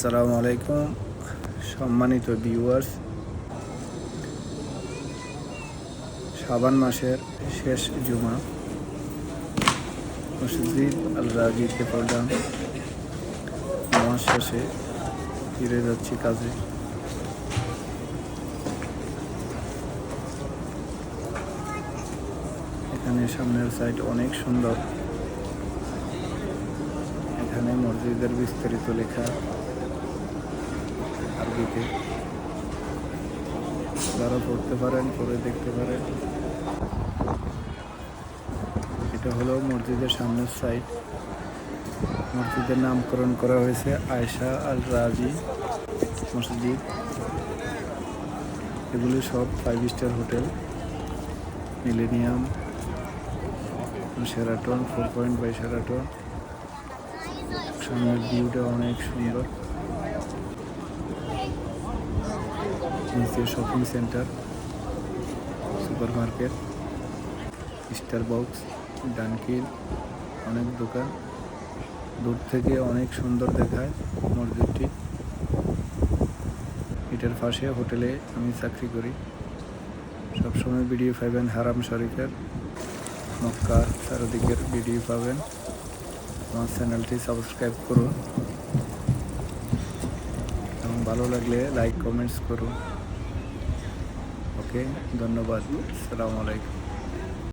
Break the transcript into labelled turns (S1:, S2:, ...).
S1: আসসালামু আলাইকুম সম্মানিত ভিউয়ার্স, শাবান মাসের শেষ জুমা মসজিদ আল রাজিতে পড়লাম। নামাজ শেষে ফিরে যাচ্ছি কাজে। এখানে সামনের সাইড অনেক সুন্দর। এখানে মসজিদের বিস্তারিত লেখা আরবিতে, যারা পড়তে পারেন পড়ে দেখতে পারেন। এটা হলো মসজিদের সামনের সাইড। মসজিদের নামকরণ করা হয়েছে আয়েশা আল রাজি মসজিদ। এগুলি সব 5 star hotel, Millennium, Sheraton, 4 point by Sheraton. সামনের ভিউটা অনেক সুন্দর। নিচে shopping centre, supermarket, Starbucks, Dunkin, অনেক দোকান। দূর থেকে অনেক সুন্দর দেখায় মসজিদটি। এটার পাশে হোটেলে আমি চাকরি করি। সবসময় ভিডিও পাবেন হারাম শরীফের, মক্কার চারদিকের ভিডিও পাবেন। আমার চ্যানেলটি সাবস্ক্রাইব করুন এবং ভালো লাগলে লাইক কমেন্টস করুন। ওকে, ধন্যবাদ। আসসালামু আলাইকুম।